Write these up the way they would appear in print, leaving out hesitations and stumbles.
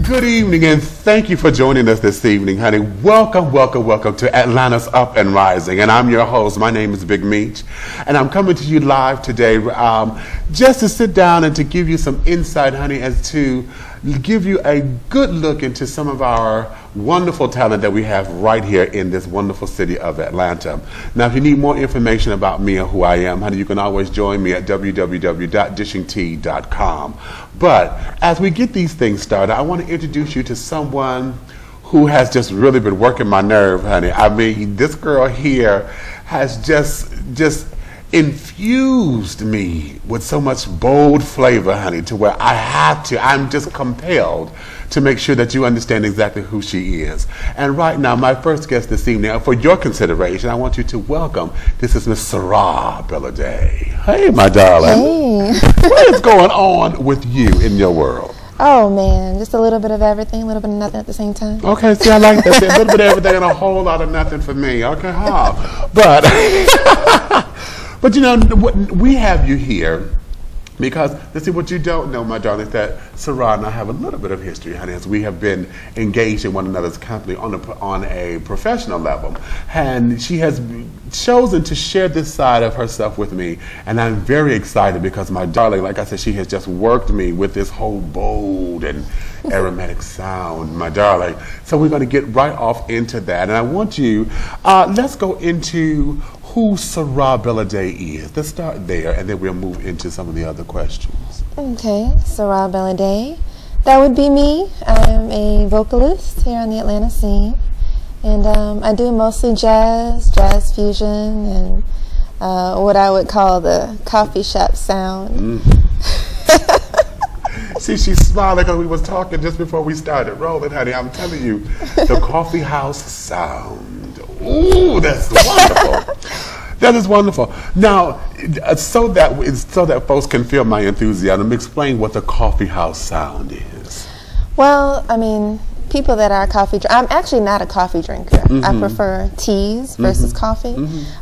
Good evening, and thank you for joining us this evening, honey. Welcome, welcome, welcome to Atlanta's Up and Rising. And I'm your host. My name is Big Meach, and I'm coming to you live today just to sit down and to give you some insight, honey, as to give you a good look into some of our wonderful talent that we have right here in this wonderful city of Atlanta. Now, if you need more information about me and who I am, honey, you can always join me at www.dishingtea.com. But as we get these things started, I want to introduce you to someone who has just really been working my nerve, honey. I mean, this girl here has just infused me with so much bold flavor, honey, to where I'm just compelled to make sure that you understand exactly who she is. And right now, my first guest this evening, for your consideration, I want you to welcome, this is Miss Sarah Belladae. Hey, my darling. Hey. What is going on with you in your world? Oh man, just a little bit of everything, a little bit of nothing at the same time. Okay, see, I like that. A little bit of everything and a whole lot of nothing for me. Okay, huh? But you know, we have you here because, let's see, what you don't know, my darling, is that Sarah and I have a little bit of history, honey, as we have been engaged in one another's company on a professional level. And she has chosen to share this side of herself with me. And I'm very excited because, my darling, like I said, she has just worked me with this whole bold and aromatic sound, my darling. So we're going to get right off into that. And I want you, let's go into who Sarah Belladae is. Let's start there, and then we'll move into some of the other questions. Okay, Sarah Belladae. That would be me. I am a vocalist here on the Atlanta scene. And I do mostly jazz fusion, and what I would call the coffee shop sound. See, she's smiling because we was talking just before we started rolling, honey. I'm telling you, the coffee house sound. Ooh, that's wonderful. That is wonderful. Now, so that folks can feel my enthusiasm, explain what the coffee house sound is. Well, I mean, people that are I'm actually not a coffee drinker. I prefer teas versus coffee.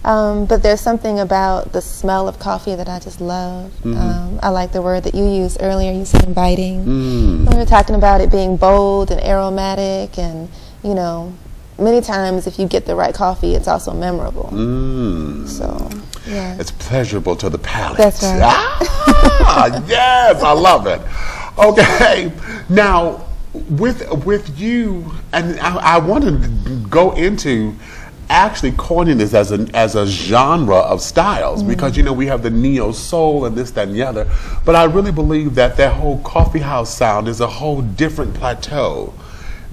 But there's something about the smell of coffee that I just love. I like the word that you used earlier. You said inviting. We were talking about it being bold and aromatic, and, you know, many times if you get the right coffee, it's also memorable. So, yeah. It's pleasurable to the palate. That's right. Ah, yes, I love it. Okay, now, with you, and I want to go into actually coining this as a genre of styles, because, you know, we have the neo soul and this, that, and the other, but I really believe that whole coffee house sound is a whole different plateau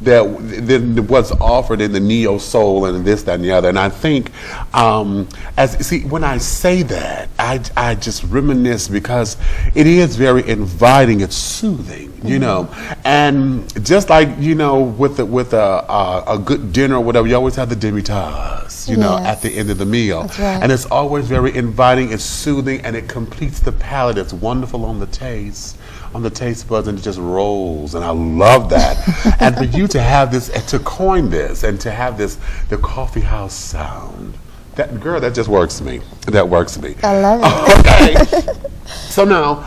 than what's offered in the neo soul and this, that, and the other. And I think, when I say that, I just reminisce because it is very inviting. It's soothing, you know. And just like, you know, with a good dinner or whatever, you always have the demi-tasse, you know, at the end of the meal. That's right. And it's always very inviting. It's soothing, and it completes the palate. It's wonderful on the taste buds, and it just rolls, and I love that. And for you to have this, to coin this, and to have this, the coffee house sound, that just works me. That works me. I love it. Okay. So now,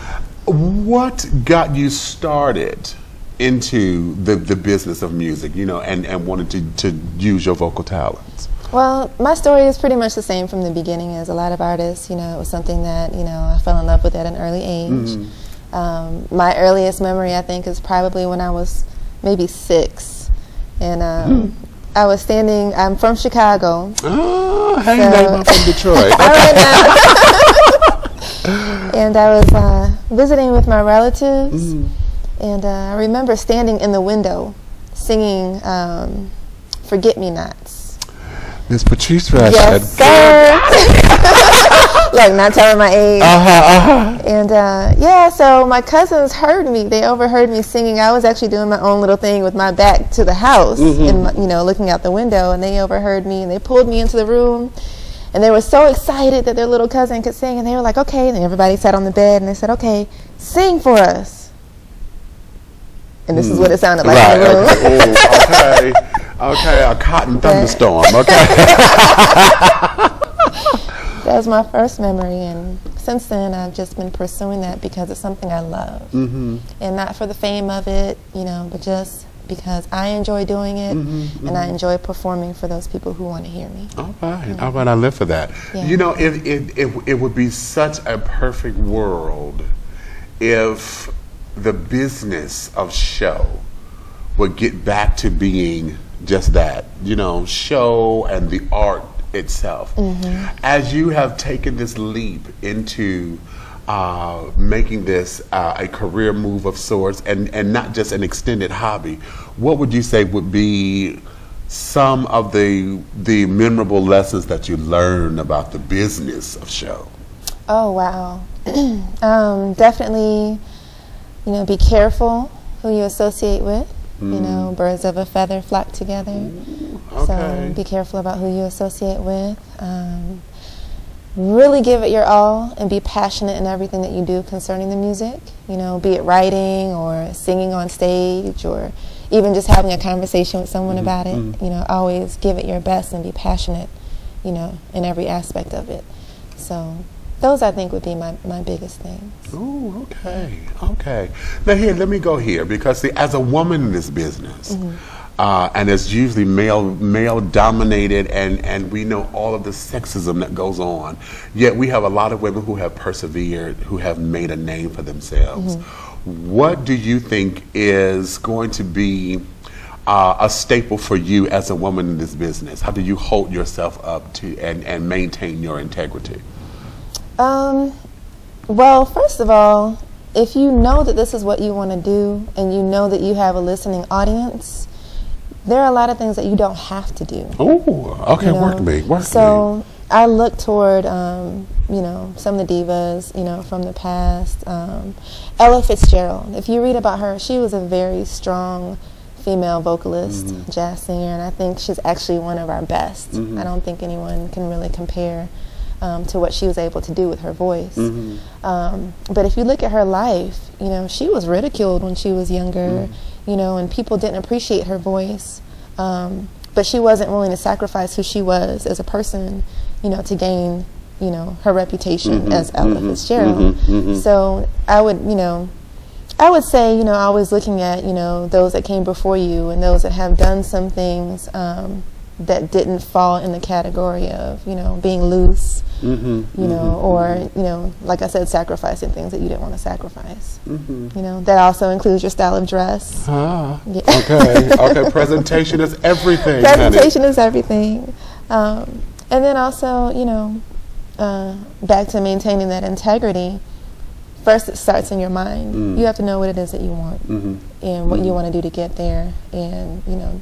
what got you started into the business of music, you know, and wanted to use your vocal talents? Well, my story is pretty much the same from the beginning as a lot of artists. You know, it was something that, you know, I fell in love with at an early age. My earliest memory, I think, is probably when I was maybe 6. And I was standing, I'm from Chicago. Oh, hey, I'm from Detroit. And I was visiting with my relatives. And I remember standing in the window singing Forget-Me-Nots. Miss Patrice Ratched. Yes, sir. Like, not telling my age. And yeah, so my cousins heard me. They overheard me singing. I was actually doing my own little thing with my back to the house, and you know, looking out the window. And they overheard me, and they pulled me into the room. And they were so excited that their little cousin could sing. And they were like, "Okay." And everybody sat on the bed, and they said, "Okay, sing for us." And this is what it sounded like in the room. Okay. Okay, a cotton thunderstorm. Okay. That was my first memory, and since then I've just been pursuing that because it's something I love, and not for the fame of it, you know, but just because I enjoy doing it, and I enjoy performing for those people who want to hear me. All right, all right, I live for that. Yeah. You know, it would be such a perfect world if the business of show would get back to being just that, you know, show and the art itself. As you have taken this leap into making this a career move of sorts, and not just an extended hobby, what would you say would be some of the memorable lessons that you learned about the business of show? Oh, wow. Definitely, you know, be careful who you associate with. You know, birds of a feather flock together. Okay. So be careful about who you associate with. Really give it your all and be passionate in everything that you do concerning the music. You know, be it writing or singing on stage or even just having a conversation with someone about it. You know, always give it your best and be passionate, you know, in every aspect of it. So those, I think, would be my biggest things. Oh, okay, okay. Now here, let me go here, because see, as a woman in this business, and it's usually male dominated, and we know all of the sexism that goes on, yet we have a lot of women who have persevered, who have made a name for themselves. What do you think is going to be a staple for you as a woman in this business? How do you hold yourself up to and maintain your integrity? Well, first of all, if you know that this is what you want to do and you know that you have a listening audience, there are a lot of things that you don't have to do. Oh, okay, you know? Work me. So I look toward, you know, some of the divas, you know, from the past. Ella Fitzgerald, if you read about her, she was a very strong female vocalist, jazz singer, and I think she's actually one of our best. I don't think anyone can really compare to what she was able to do with her voice. But if you look at her life, you know, she was ridiculed when she was younger, you know, and people didn't appreciate her voice. But she wasn't willing to sacrifice who she was as a person, you know, to gain, you know, her reputation as Ella Fitzgerald. So I would, you know, I would say, you know, always looking at, you know, those that came before you and those that have done some things that didn't fall in the category of, you know, being loose, you know, or, you know, like I said, sacrificing things that you didn't want to sacrifice. You know, that also includes your style of dress. Okay, okay, presentation is everything. Presentation is everything. And then also, you know, back to maintaining that integrity. First, it starts in your mind. You have to know what it is that you want and what you want to do to get there, and, you know,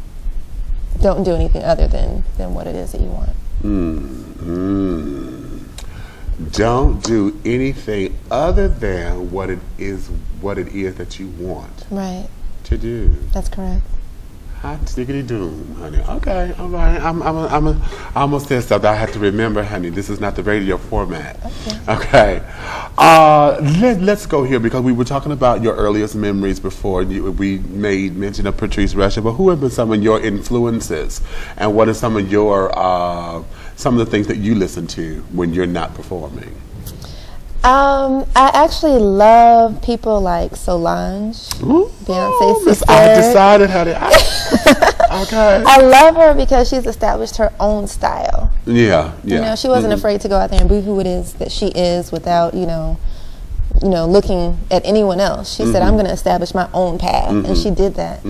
don't do anything other than what it is that you want. Don't do anything other than what it is that you want. Right. To do. That's correct. Hot diggity doom, honey. Okay, all right. I almost said something. I have to remember, honey. This is not the radio format. Okay. Let's go here, because we were talking about your earliest memories before. We made mention of Patrice Rusher, but who have been some of your influences, and what are some of the things that you listen to when you're not performing? I actually love people like Solange, Beyonce's sister. I decided how to. Okay. I love her because she's established her own style. Yeah, yeah. You know, she wasn't afraid to go out there and be who it is that she is without, you know, looking at anyone else. She said, "I'm going to establish my own path," and she did that.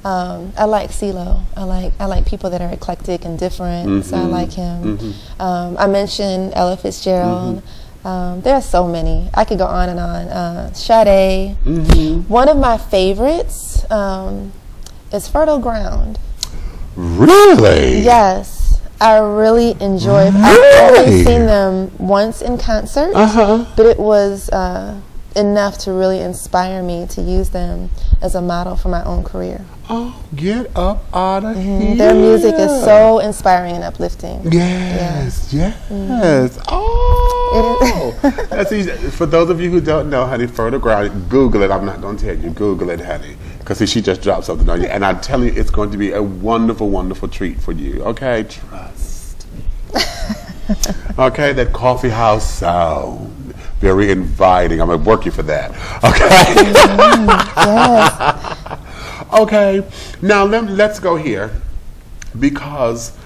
I like CeeLo. I like people that are eclectic and different. So I like him. I mentioned Ella Fitzgerald. There are so many. I could go on and on. Sade. One of my favorites is Fertile Ground. Really? Yes. I really enjoyed it. I've only seen them once in concert, but it was enough to really inspire me to use them as a model for my own career. Oh, get up out of here. Their music is so inspiring and uplifting. Yes, yes. Oh! That's easy. For those of you who don't know, honey, Fertile Ground, Google it. I'm not going to tell you. Google it, honey. Because she just dropped something on you. And I'm telling you, it's going to be a wonderful, wonderful treat for you. Okay? Trust me. Okay? That coffee house sound. Very inviting. I'm going to work you for that. Okay? Yes. Okay, now let's go here, because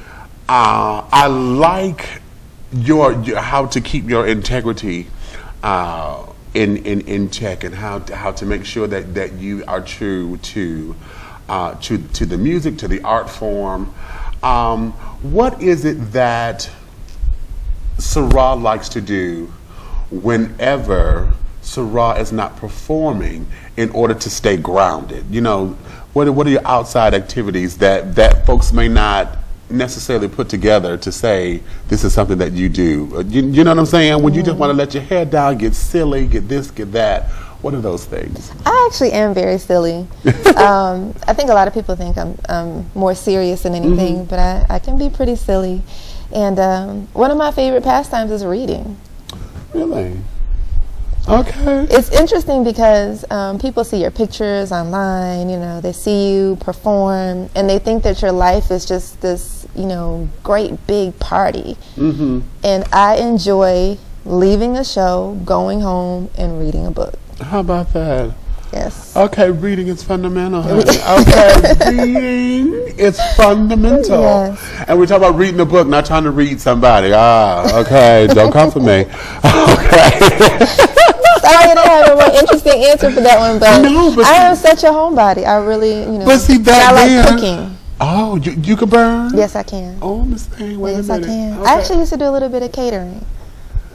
I like your how to keep your integrity in check, and how to make sure that you are true to the music, to the art form. What is it that Sarah likes to do whenever Sarah is not performing, in order to stay grounded? You know, what are your outside activities that folks may not necessarily put together to say this is something that you do? You know what I'm saying? When you just want to let your hair down, get silly, get this, get that. What are those things? I actually am very silly. I think a lot of people think I'm more serious than anything, but I can be pretty silly. And one of my favorite pastimes is reading. Really? Okay. It's interesting because people see your pictures online, you know, they see you perform, and they think that your life is just this, you know, great big party. And I enjoy leaving a show, going home, and reading a book. How about that? Yes. Okay, reading is fundamental, honey. Okay, reading is fundamental. Yes. And we're talking about reading a book, not trying to read somebody. Okay, don't come for me. Okay. Sorry, I didn't have a more interesting answer for that one, but, no, but I am such a homebody. I really, you know, but see, that I like cooking. Oh, you can burn? Yes, I can. Oh, Miss Thing, wait a minute. Yes, I can. Okay. I actually used to do a little bit of catering.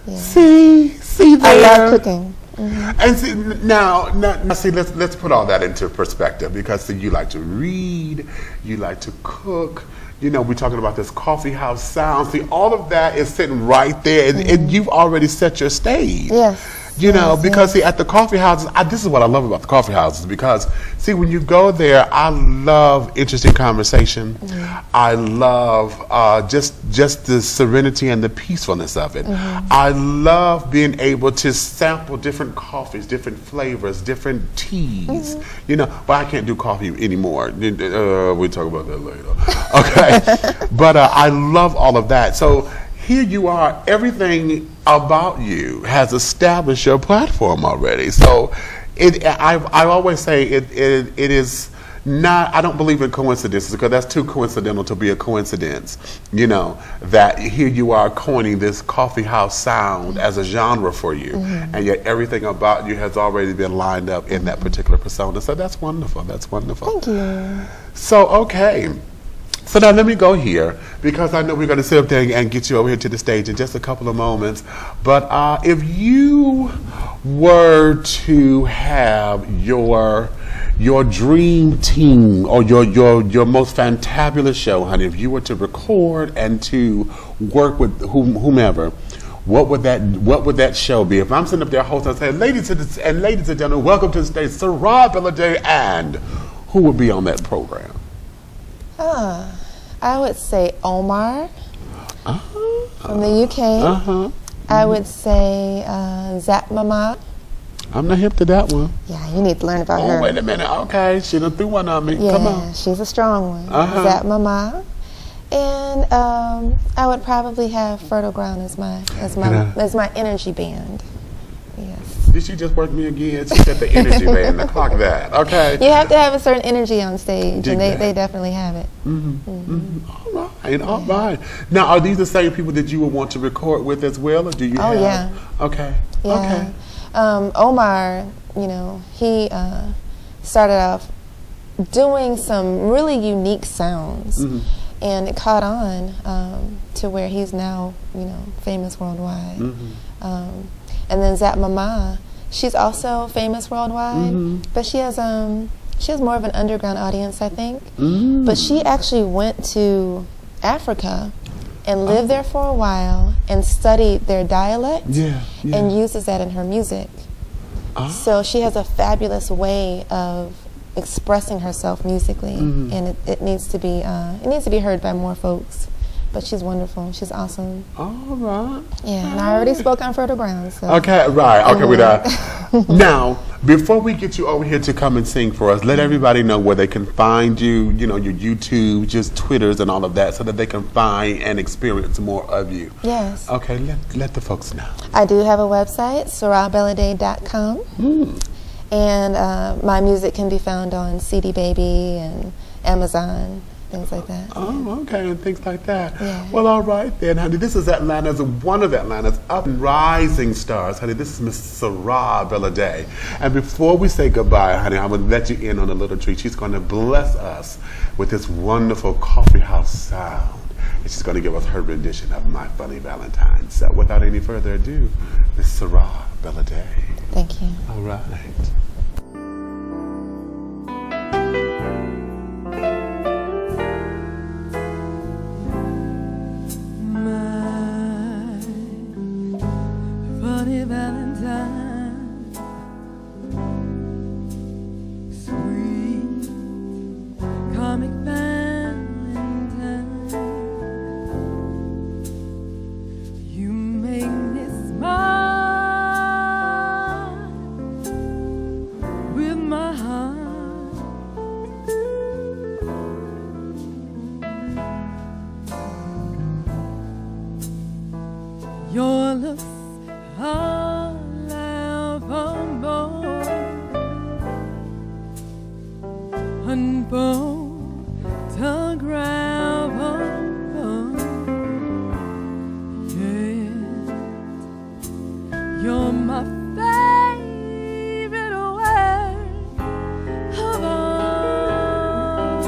Yeah. See there. I love cooking. And see, now, see, let's put all that into perspective, because see, you like to read, you like to cook. You know, we're talking about this coffee house sound. See, all of that is sitting right there, and you've already set your stage. Yes. You know, because see, at the coffee houses, this is what I love about the coffee houses, because see, when you go there, I love interesting conversation. I love just the serenity and the peacefulness of it. I love being able to sample different coffees, different flavors, different teas. You know, but I can't do coffee anymore. We'll talk about that later. Okay, but I love all of that. So here you are, everything about you has established your platform already. So I always say it is not, I don't believe in coincidences, because that's too coincidental to be a coincidence. You know, that here you are coining this coffee house sound as a genre for you, and yet everything about you has already been lined up in that particular persona. So that's wonderful. That's wonderful. Thank you. So, okay. So now let me go here, because I know we're going to sit up there and get you over here to the stage in just a couple of moments. But if you were to have your dream team, or your most fantabulous show, honey, if you were to record and to work with whomever, what would that show be? If I'm sitting up there hosting and saying, ladies and gentlemen, welcome to the stage, Sarah Belladae, and who would be on that program? I would say Omar from the UK. I would say Zap Mama. I'm not hip to that one. Yeah, you need to learn about her. Oh, wait a minute. Okay, she done threw one on me. Yeah, come on. She's a strong one. Zap Mama. And I would probably have Fertile Ground as my energy band. Yes. Did she just work me again? She said the energy band. Now clock that. Okay. You have to have a certain energy on stage, and they definitely have it. All right. All right. Now, are these the same people that you would want to record with as well, or do you have? Yeah. Okay. Yeah. Okay. Omar, you know, he started off doing some really unique sounds, and it caught on to where he's now, you know, famous worldwide. And then Zap Mama, she's also famous worldwide, but she has more of an underground audience, I think. But she actually went to Africa and lived there for a while and studied their dialect and uses that in her music. So she has a fabulous way of expressing herself musically, and it needs to be heard by more folks. But she's wonderful. She's awesome. All right. Yeah, and I already spoke on Fertile Ground. So. Okay, right. Okay, we're done. Now, before we get you over here to come and sing for us, let everybody know where they can find you, you know, your YouTube, just Twitters and all of that, so that they can find and experience more of you. Yes. Okay, let the folks know. I do have a website, sarahbelladae.com. And my music can be found on CD Baby and Amazon, things like that. Oh, okay, and things like that. Yeah. Well, all right then, honey. This is one of Atlanta's up and rising stars, honey. This is Miss Sarah Belladae. And before we say goodbye, honey, I'm going to let you in on a little treat. She's going to bless us with this wonderful coffee house sound. And she's going to give us her rendition of My Funny Valentine. So without any further ado, Miss Sarah Belladae. Thank you. All right. Your looks are laughable, unphotographable, yet you're my favorite work of art.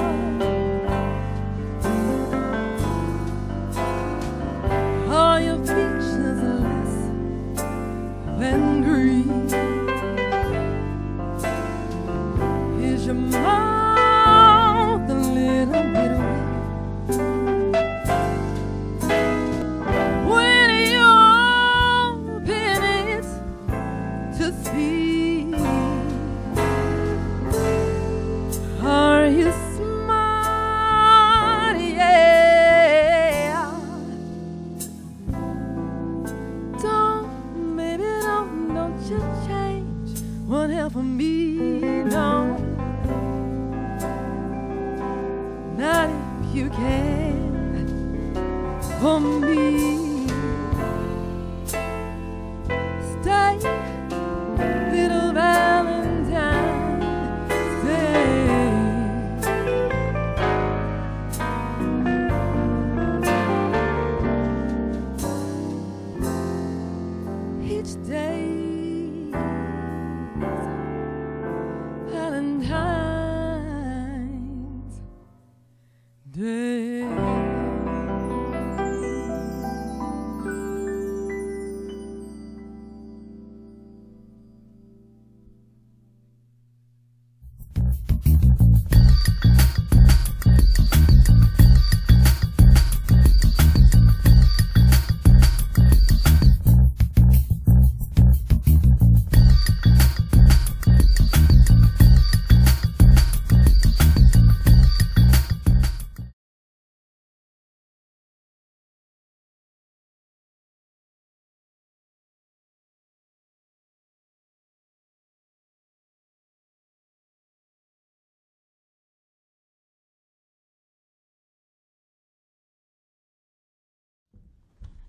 All your features are less than green. Is your mouth a little bit weak when you open it to see? Are you smart? Yeah. Don't you change one hell for me, no. Not if you can for me. Stay, little Valentine, stay. Each day Valentine's Day.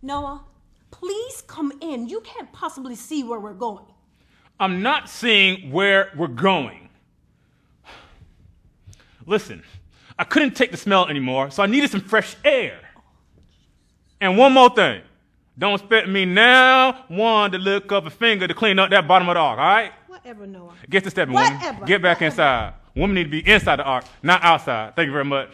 Noah, please come in. You can't possibly see where we're going. I'm not seeing where we're going. Listen, I couldn't take the smell anymore, so I needed some fresh air. And one more thing. Don't expect me now, one, to look up a finger to clean up that bottom of the ark, all right? Whatever, Noah. Get to stepping, woman. Whatever. Get back inside. Women need to be inside the ark, not outside. Thank you very much.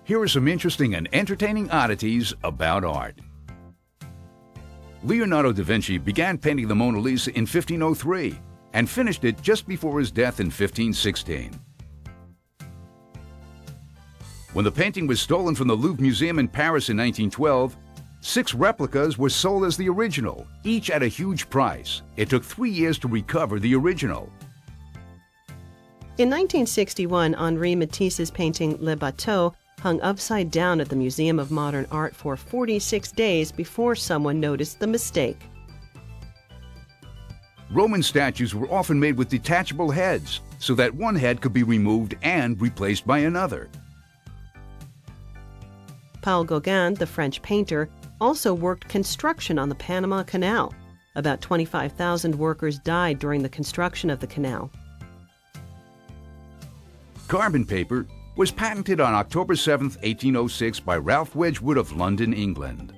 Here are some interesting and entertaining oddities about art. Leonardo da Vinci began painting the Mona Lisa in 1503 and finished it just before his death in 1516. When the painting was stolen from the Louvre Museum in Paris in 1912, 6 replicas were sold as the original, each at a huge price. It took 3 years to recover the original. In 1961, Henri Matisse's painting Le Bateau hung upside down at the Museum of Modern Art for 46 days before someone noticed the mistake. Roman statues were often made with detachable heads, so that one head could be removed and replaced by another. Paul Gauguin, the French painter, also worked construction on the Panama Canal. About 25,000 workers died during the construction of the canal. Carbon paper was patented on October 7, 1806 by Ralph Wedgwood of London, England.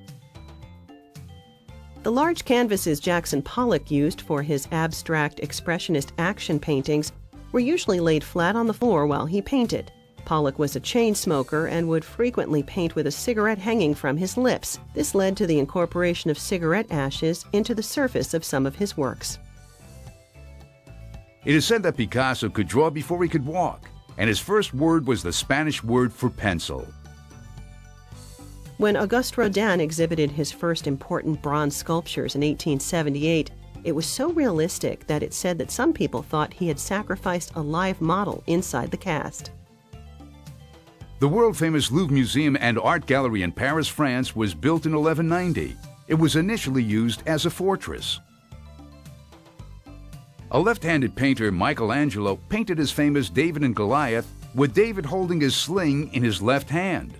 The large canvases Jackson Pollock used for his abstract expressionist action paintings were usually laid flat on the floor while he painted. Pollock was a chain smoker and would frequently paint with a cigarette hanging from his lips. This led to the incorporation of cigarette ashes into the surface of some of his works. It is said that Picasso could draw before he could walk, and his first word was the Spanish word for pencil. When Auguste Rodin exhibited his first important bronze sculptures in 1878, it was so realistic that it said that some people thought he had sacrificed a live model inside the cast. The world-famous Louvre Museum and Art Gallery in Paris, France was built in 1190. It was initially used as a fortress. A left-handed painter, Michelangelo, painted his famous David and Goliath with David holding his sling in his left hand.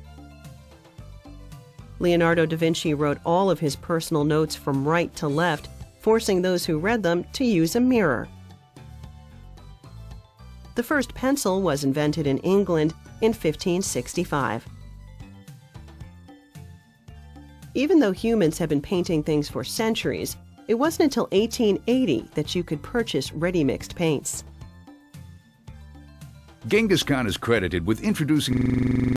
Leonardo da Vinci wrote all of his personal notes from right to left, forcing those who read them to use a mirror. The first pencil was invented in England in 1565. Even though humans have been painting things for centuries, it wasn't until 1880 that you could purchase ready-mixed paints. Genghis Khan is credited with introducing